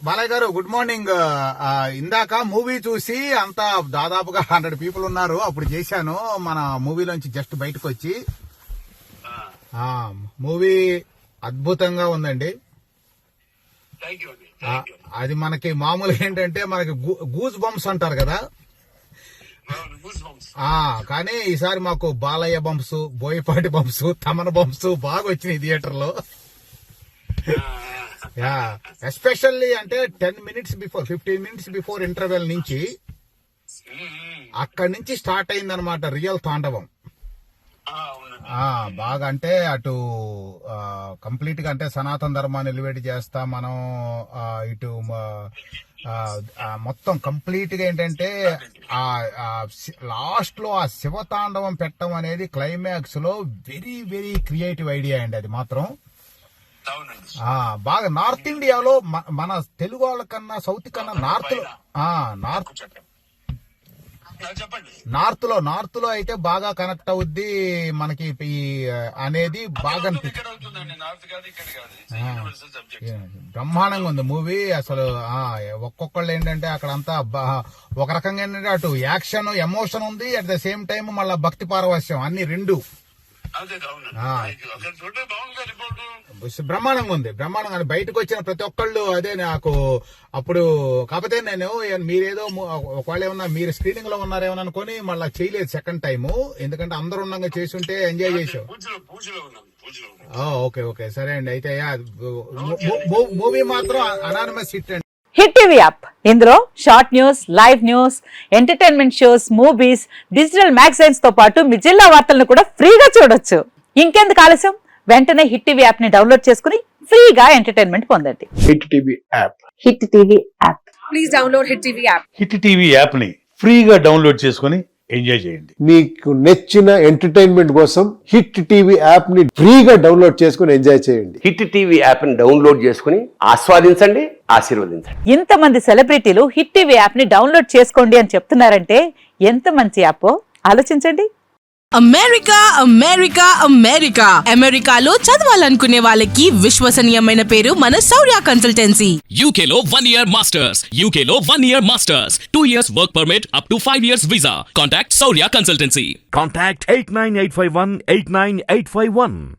బాలయ్య గారు good morning. ఇందాక movie చూసి అంతా దాదాపుగా 100 పీపుల్ ఉన్నారు. అప్పుడు చేశాను మన మూవీలోంచి జస్ట్ బయటకు వచ్చి. మూవీ అద్భుతంగా ఉందండి. అది మనకి మామూలుగా ఏంటంటే మనకి గూస్ బంప్స్ అంటారు కదా, కానీ ఈసారి మాకు Balayya bumps, Boyapati bumps, Thaman bumps బాగా వచ్చినాయి థియేటర్ లో. ఎస్పెషల్లీ అంటే 10 minutes before 15 minutes before interval నుంచి అక్కడి నుంచి స్టార్ట్ అయిందనమాట రియల్ తాండవం. బాగా అంటే అటు కంప్లీట్ గా అంటే సనాతన ధర్మాన్ని ఎలివేట్ చేస్తా మనం, ఇటు మొత్తం కంప్లీట్ గా ఏంటంటే లాస్ట్ లో ఆ శివతాండవం పెట్టడం అనేది క్లైమాక్స్ లో వెరీ వెరీ క్రియేటివ్ ఐడియా అండి. అది మాత్రం బాగా నార్త్ ఇండియాలో మన తెలుగు వాళ్ళ కన్నా సౌత్ కన్నా నార్త్ లో అయితే బాగా కనెక్ట్ అవుద్ది మనకి అనేది బాగా బ్రహ్మాండంగా ఉంది మూవీ అసలు. ఒక్కొక్కళ్ళు ఏంటంటే అక్కడంతా ఒక రకంగా ఏంటంటే అటు యాక్షన్ ఎమోషన్ ఉంది, అట్ ద సేమ్ టైం మళ్ళీ భక్తి పారవశ్యం అన్ని రెండు బ్రహ్మాండంగా ఉంది. బ్రహ్మాండంగా బయటకు వచ్చిన ప్రతి ఒక్కళ్ళు అదే నాకు అప్పుడు. కాకపోతే నేను మీరేదో ఒకవేళ ఏమన్నా మీరు స్క్రీనింగ్ లో ఉన్నారేమో అనుకుని మళ్ళీ చేయలేదు సెకండ్ టైము, ఎందుకంటే అందరూ ఉండగా చేసి ఉంటే ఎంజాయ్ చేసాం. ఓకే సరే అండి. అయితే మూవీ మాత్రం అనానిమస్ హిట్ అండి. హిట్ టీవీ యాప్, ఇందులో short news, live news, entertainment shows, movies, digital magazines తో పాటు మీ జిల్లా వార్తలను కూడా ఫ్రీగా చూడొచ్చు. ఇంకెందుకు ఆలస్యం, వెంటనే హిట్ టీవీ యాప్ ని డౌన్లోడ్ చేసుకుని ఫ్రీగా ఎంటర్టైన్మెంట్ పొందండి. Hit TV app. Hit TV app. Please download hit TV app. Hit TV app ని ఫ్రీగా డౌన్లోడ్ చేసుకుని ఎంజాయ్ చేయండి. మీకు నచ్చిన ఎంటర్టైన్మెంట్ కోసం హిట్ టీవీ యాప్ ని ఫ్రీగా డౌన్లోడ్ చేసుకుని ఎంజాయ్ చేయండి. హిట్ టీవీ యాప్ ని డౌన్లోడ్ చేసుకుని ఆస్వాదించండి, ఆశీర్వదించండి. ఇంతమంది సెలబ్రిటీలు హిట్ టీవీ యాప్ ని డౌన్లోడ్ చేసుకోండి అని చెప్తున్నారంటే ఎంత మంచి యాప్ ఆలోచించండి. అమెరికాలో చదవాలనుకునే వాళ్ళకి విశ్వసనీయమైన పేరు మన శౌర్య కన్సల్టెన్సీ. UK లో 1 year masters, UK లో 1 year masters, 2 years work permit up to 5 years visa. Contact Saurya Consultancy. Contact 89851 89851.